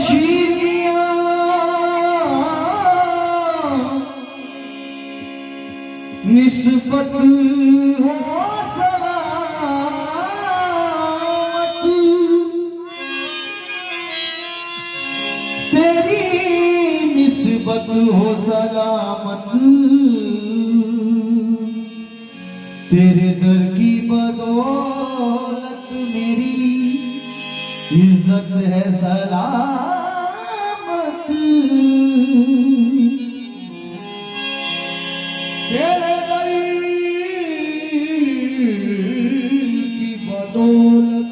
बशीर मियां निस्बत हो सलामत तेरी निस्बत हो सलामत तेरे दर की बदौलत मेरी इज्जत है सलामत तेरे दर की बदौलत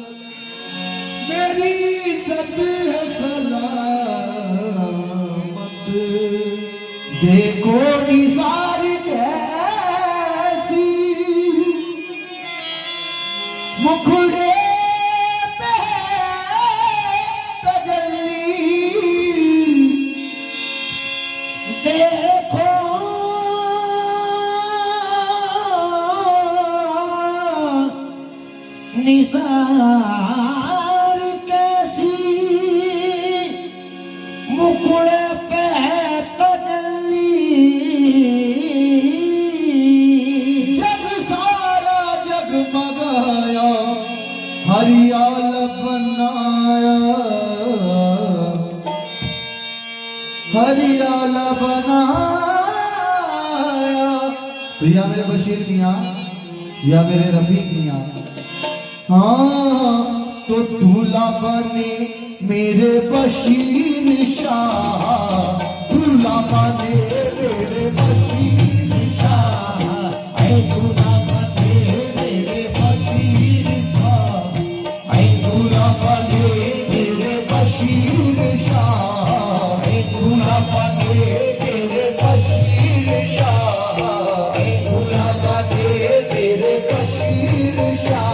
मेरी इज्जत है सलामत देखो निसार कैसी मुखड़े पे तजल्ली देखो निसार कैसी मुखड़े पे तजल्ली जग सारा जगमगाया हरियाल बनाया हरियाल बनाया तो या मेरे बशीर मियां या मेरे रफीक मियां हाँ तो दूल्हा बने मेरे बशीर शाह दूल्हा बने मेरे बशीर शाह ऐ दूल्हा बने मेरे बशीर शाह ऐ दूल्हा बने मेरे बशीर शाह ऐ दूल्हा बने मेरे बशीर शाह ऐ दूल्हा बने मेरे बशीर शाह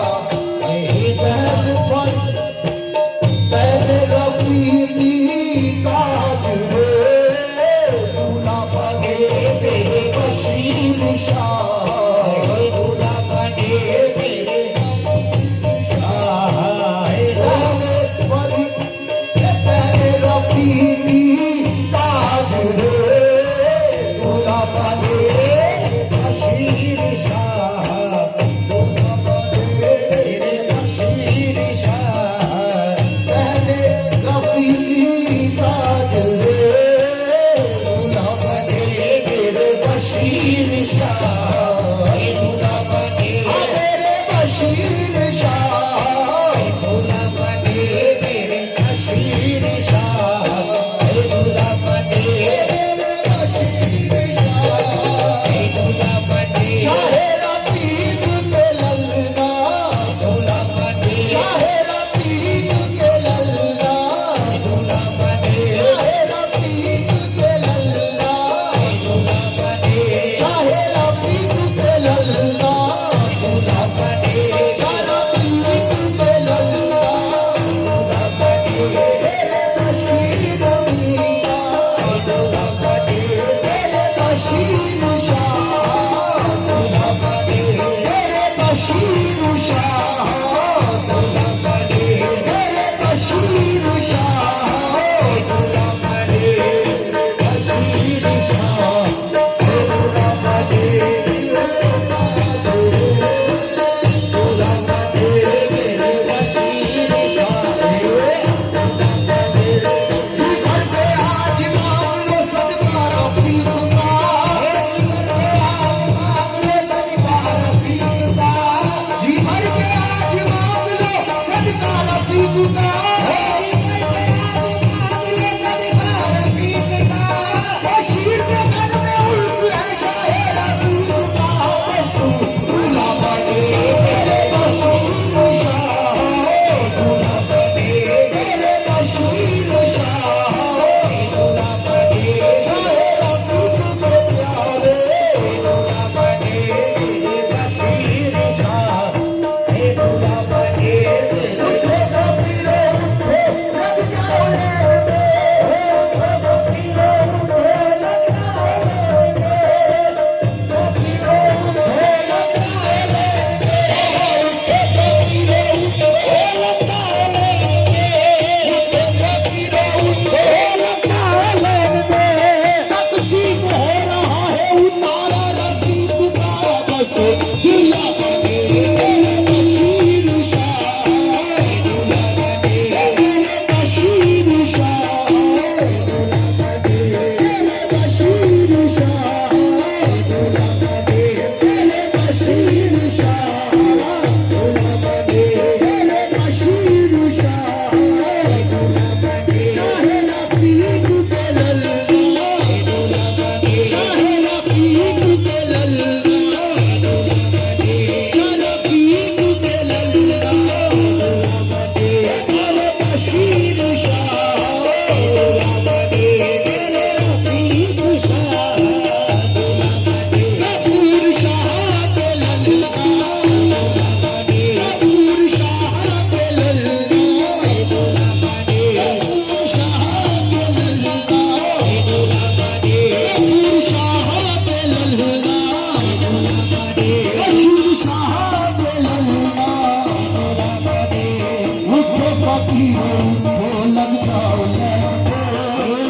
फकीरों को लग जाओ लैन पे,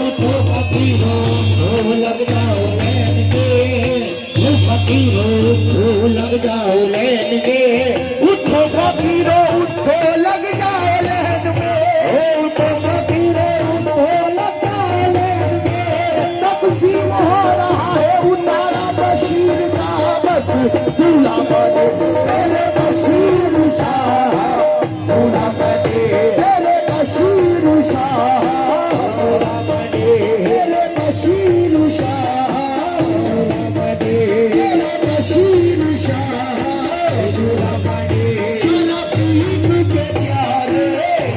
उठो फकीरों को लग जाओ लैन पे, फकीरों को लग जाओ लैन पे, उठो फकीरों उठो लग जाओ लैन में, उठो फकीरों उठो लग जाओ लैन में, तकसीम हो रहा है उतारा बशीर का बस, दूल्हा बने मेरे बशीर शाह, दूल्हा बने मेरे बशीर शाह, दूल्हा बने मेरे बशीर शाह, दूल्हा बने मेरे बशीर शाह, दूल्हा बने शरफीक के प्यारे,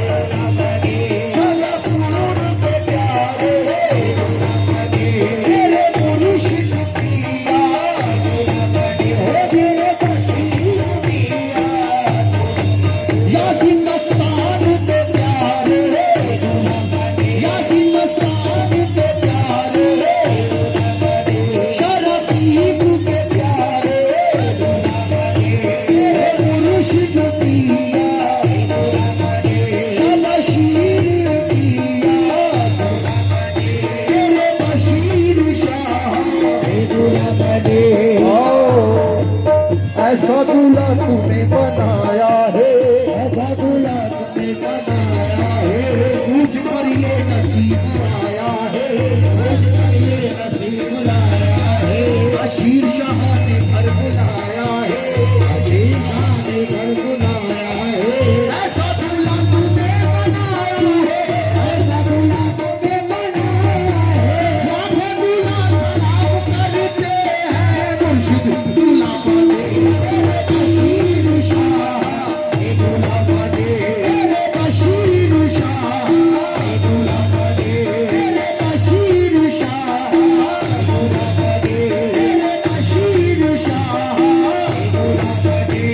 दूल्हा बने शरफूर के प्यारे, दूल्हा बने मेरे मुर्शिद पिया, दूल्हा बने मेरे बशीर पिया, यासीन मस्तान के प्यारे, दूल्हा बने यासीन मस्तान के प्यारे, दूल्हा बने शरफीक के प्यारे, दूल्हा बने मेरे मुर्शिद पिया, दूल्हा बने शबशीर पिया, दूल्हा बने मेरे बशीर शाह, दूल्हा बने। ऐसा दूल्हा तूने बनाया है, ऐसा दूल्हा तूने बनाया है, मुझ पर ये नसीब आया है, मुझ पर ये नसीब लाया है, बशीर शाह ने घर बुलाया है, बशीर शाह ने घर बुलाया है, ऐसा दूल्हा तूने बनाया है, ऐसा दूल्हा तूने बनाया है, लाखों दूल्हा सलाम करते हैं, मुर्शिद दूल्हा बने मेरे बशीर शाह, दूल्हा बने मेरे बशीर शाह, दूल्हा बने मेरे बशीर शाह, दूल्हा बने मेरे बशीर शाह, दूल्हा बने।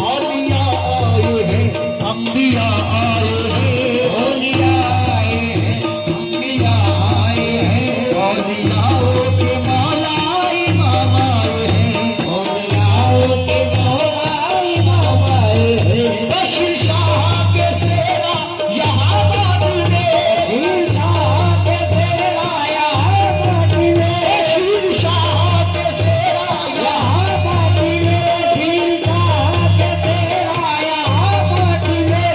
औलिया आए हैं, अंबिया आए हैं, औलिया आए हैं, अंबिया आए हैं, औलियाओं के मौला इमाम आए हैं, औलियाओं के मौला इमाम आए हैं, बशीर शाह के सेरा यहाँ बादले, बशीर शाह के सेरा यहाँ बादले, बशीर शाह के सेरा यहाँ बादले, बशीर शाह के सेरा यहाँ बादले,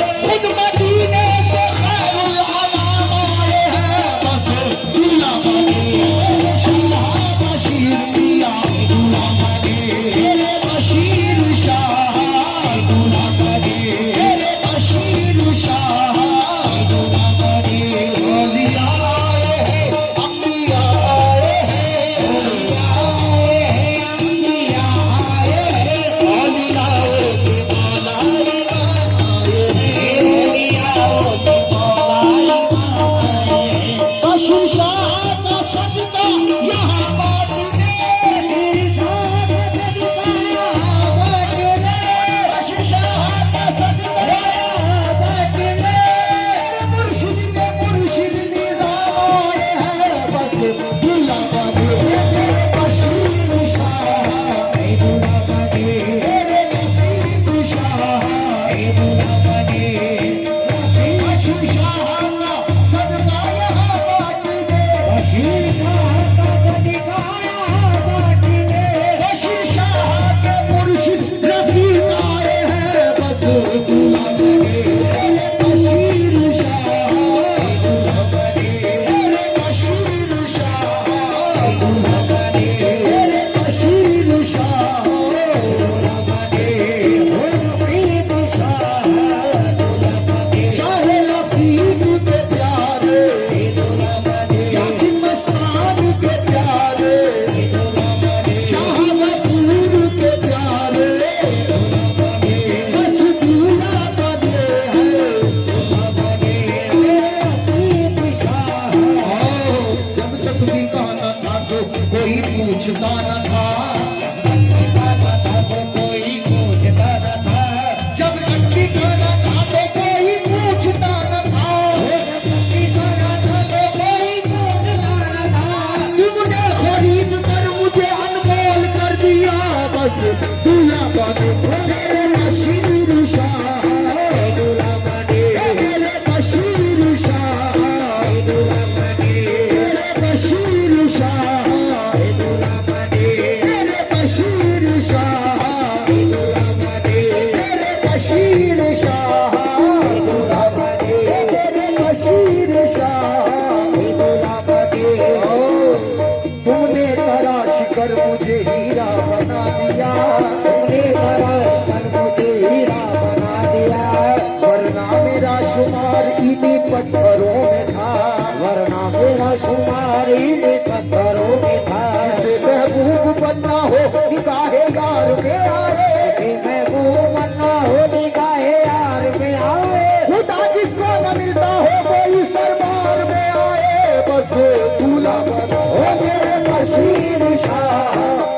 पत्थरों में था, वरना मेरा शुमारी भी पत्थरों में था। जिसे महबूब बनना हो निगाहे यार में आए, जिसे महबूब बनना हो निगाहे यार में आए। खुदा जिसको न मिलता हो वो इस दरबार में आए, बस दूल्हा बनो मेरे बशीर शाह,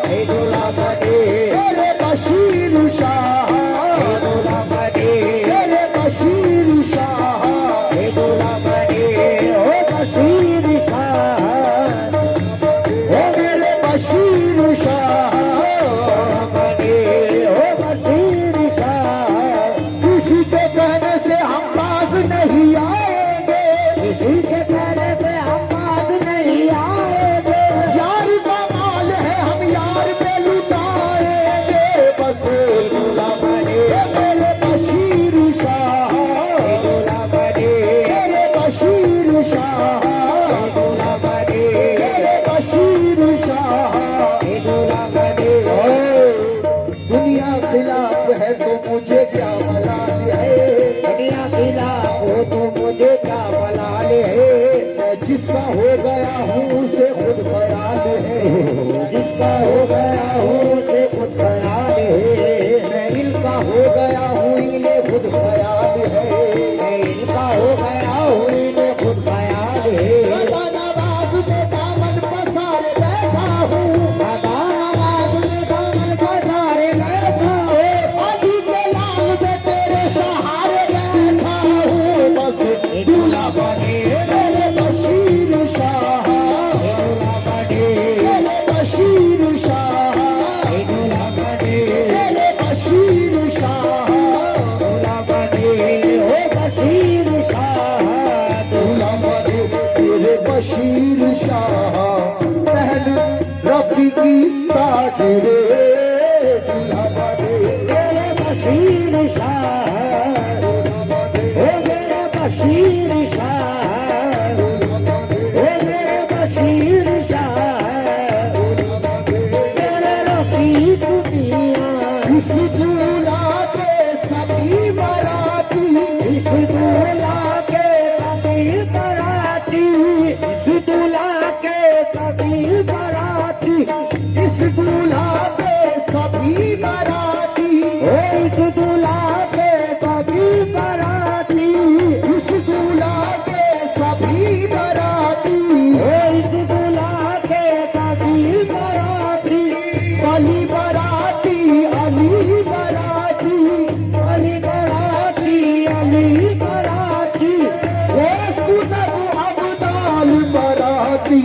हे दूल्हा बने, मेरे बशीर शाह, हे दूल्हा बने, मेरे बशीर शाह, हे दूल्हा बने, ओ बशीर शाह, ओ मेरे बशीर शाह बने, ओ बशीर शाह। किसी के कहने से हम बाज नहीं आएंगे, किसी के कहने से हम बात नहीं आएंगे। यार का माल है हम यार पे लुटाएंगे, बस दूल्हा बने, मेरे बशीर शाह, दूल्हा बने, मेरे बशीर शाह, दूल्हा बने, मेरे बशीर शाह। दूल्हा बने। दुनिया खिलाफ है तो मुझे क्या मलाल है, दुनिया खिलाफ हो तो मुझे क्या मलाल है। मैं जिसका हो गया हूँ उसे खुद ख्याल है, जिसका हो गया हूँ उसे खुद ख्याल है। मैं इनका हो गया हूँ इन्हें खुद ख्याल है, मैं इनका हो गया हूँ इन्हें खुद ख्याल है। नवाज में दामन पसारे बैठा हूँ, नवाज में दामन पसारे बैठा हूँ। अली के लाल में तेरे सहारे बैठा हूँ, बस दूल्हा बने, मेरे बशीर शाह, दूल्हा बने, मेरे बशीर शाह, दूल्हा बने, मेरे बशीर शाह, दूल्हा बने, ओ बशीर शाह, दूल्हा बने तेरे बशीर शाह, पहन रफी की ताज रे, दूल्हा बने मेरे बशीर शाह, ओ मेरे बशीर शाह, ओ मेरे बशीर शाह, मेरे रफीक मियां। इस दूल्हा के सभी बराती, इस दूल्हा के कभी बराती, इस दूल्हा के कभी बराती, इस दूल्हा के सभी बराती, ओ इस दूल्हा के कभी बराती, इस दूल्हा के सभी बराती, ओ इस दूल्हा के कभी बराती। अली बराती, अली बराती, अली बराती, अली बराती, कुतब अब्दाल बराती,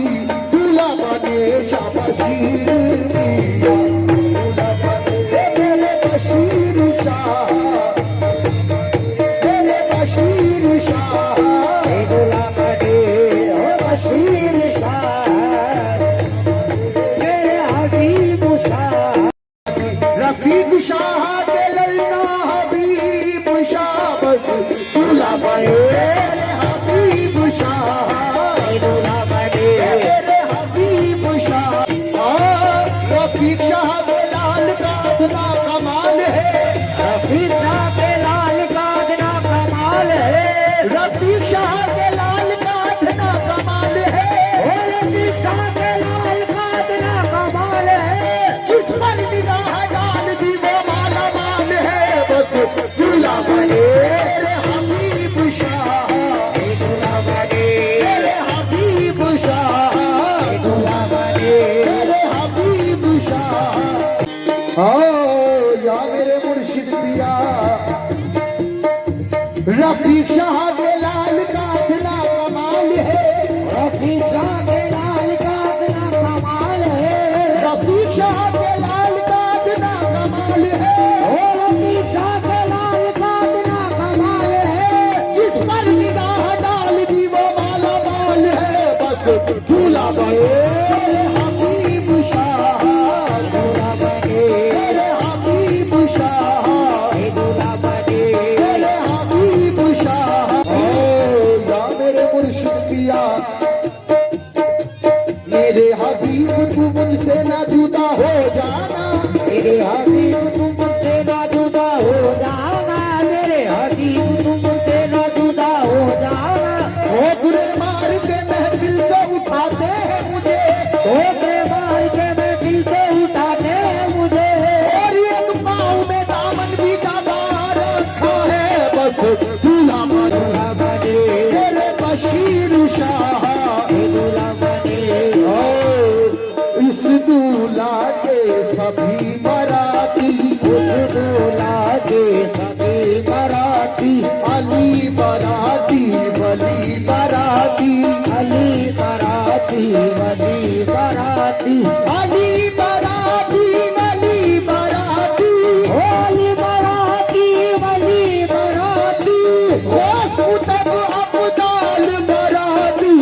दूल्हा बने शाबशीर मियां, दूल्हा बने मेरे बशीर शाह, मेरे बशीर शाह, हे दूल्हा बने, ओ बशीर शाह, मेरे हबीब शाह। रफीक शाह के ललना हबीब शाह, बस दूल्हा बने मेरे हबीब शाह, हे दूल्हा बने, मेरे हबीब शाह। रफीक शाह के लाल का अपना कमाल है, रफीक शाह के लाल का अपना कमाल है। रफीक शाह के लाल का अपना कमाल है, ओ रफीक शाह के लाल का अपना कमाल है। जिस पर निगाह डाल दी वो माला माल है, बस दूल्हा बने मेरे हबीब शाह, हे दूल्हा बने, मेरे हबीब शाह, हे दूल्हा बने, मेरे हबीब शाह। या मेरे मुर्शिद पिया, रफीक शाह के लाल का अपना कमाल है, रफीक शाह के लाल का अपना कमाल है। रफीक शाह के लाल का अपना कमाल है, ओ रफीक शाह के लाल का अपना कमाल है। जिस पर निगाह डाल दी वो माला माल है, बस दूल्हा बने मेरे हबीब शाह, दूल्हा बने, मेरे हबीब शाह, हे दूल्हा बने, मेरे हबीब शाह। या मेरे मुर्शिद पिया, मेरे हबीब तू मुझसे ना जुदा हो जाना, मेरे हबीब तुम मुझसे ना जुदा हो जाना, मेरे हबीब तुम मुझसे ना जुदा हो जाना। दूल्हा बने मेरे बशीर शाह दूल्हा बने इस दूल्हा के सभी बराती उस दूल्हा के सभी बराती अली बराती वली बराती अली बराती वली बराती अली बराती वली बराती अली बराती वली बराती कुतब अब्दाल बराती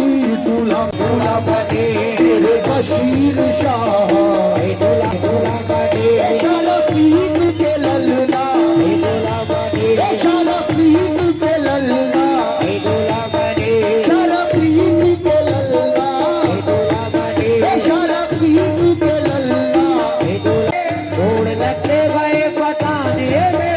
दूल्हा दूल्हा बने मेरे बशीर शाह दूल्हा दूल्हा बने शरफीक के ललना दूल्हा बने शरफीक के ललना दूल्हा बने शरफीक के ललना दूल्हा बने शरफीक के ललना जोड़ लगते गए बताने में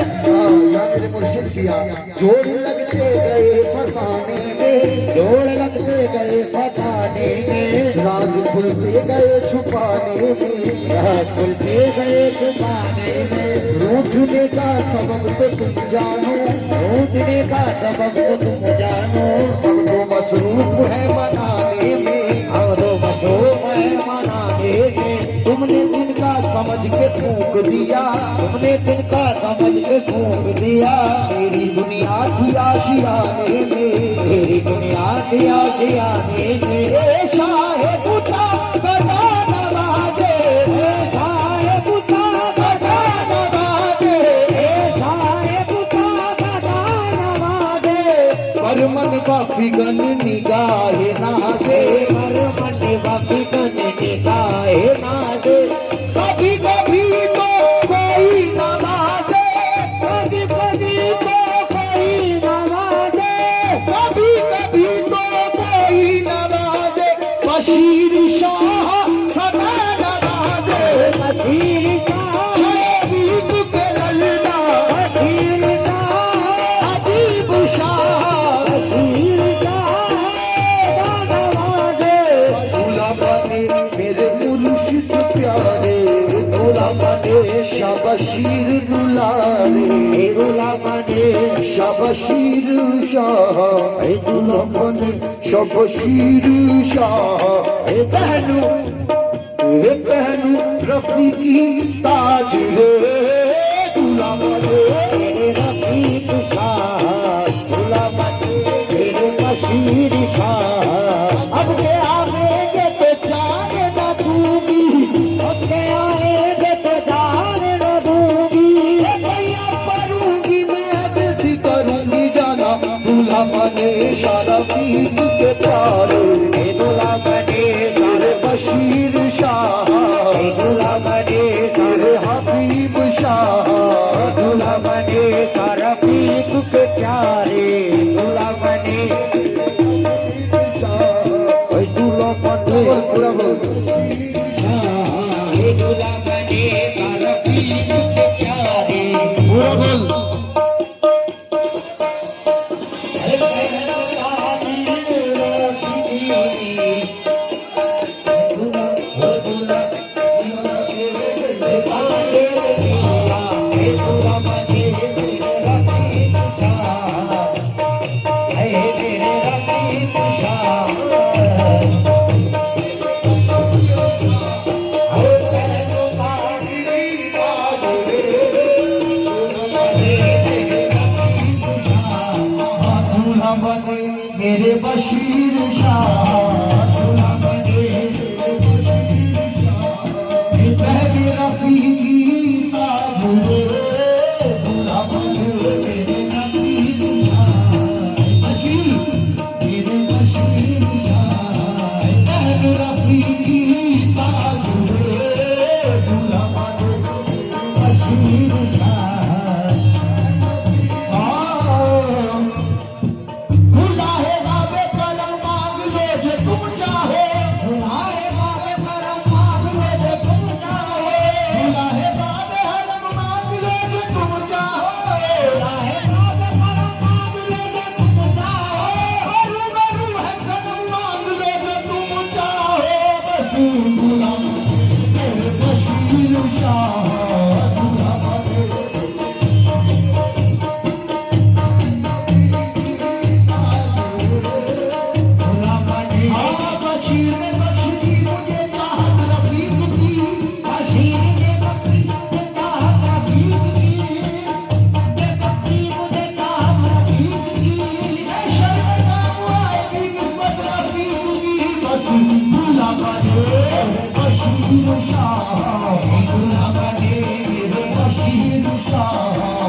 या मेरे मुर्शिद पिया जोड़ लगते गए फसाने में जोड़ लगते गए फसाने में राज खुलते गए छुपाने में राज खुलते गए छुपाने में रूठने का सबब तो तुम जानो रूठने का सबब तो तुम जानो अब तो मसरूफ है मनाने में अब तो मशरूफ है मनाने में तुमने तिनका समझ के फूंक दिया तुमने तिनका समझ के फूंक दिया मेरी दुनिया थी आशियाने में मेरी दुनिया थी आशियाने में शाह बुता गदा नवाजे साए बुता गदा नवाजे साए बुता गदा नवाजे पर मन का फिगन निगाहे नाजे पर मन बाकी कने निगाहे नाजे कभी कभी तो कोई नवाजे कभी कभी तो कोई नवाजे कभी कभी तो कोई नवाजे बशीर शाह सदा नवाजे बशीर का शरीफ के ललना बशीर का हबीब शाह बशीर का नवाजे दूल्हा बने मेरे मुर्शिद प्यारे दूल्हा बने शाबशीर दुलारे दूल्हा बने शाबशीर शाह दूल्हा बने शाबशीर शाह बहनू रफी की ताज है दूल्हा बने तेरे रफीक शाह दूल्हा बने तेरे बशीर शाह अब के आवेंगे तो जाने न दूंगी अब के आएंगे तो जान न दूंगी भैया परूंगी मैं बेटी करूंगी जाना दूल्हा बने शरफीक के प्यारे दूल्हा बने सारे बशीर शाह दूल्हा बने सारे हबीब शाह दूल्हा बने रफीक के प्यारे दूल्हा बने दूल्हा बने दूल्हा बने रफीक के प्यारे पूरा बोल दूल्हा बने मेरे बशीर शाह दूल्हा बने मेरे बशीर शाह बहबी रफीकी ताज दूल्हा बने मेरे रफीक शाह बशीर मेरे बशीर शाह बहबी रफीकी ताज दूल्हा बने बशीर शाह खुला है रावे कलम मांग लो जो तुम अशी तुला बने बशीर शाह तुला बने बशीर शाह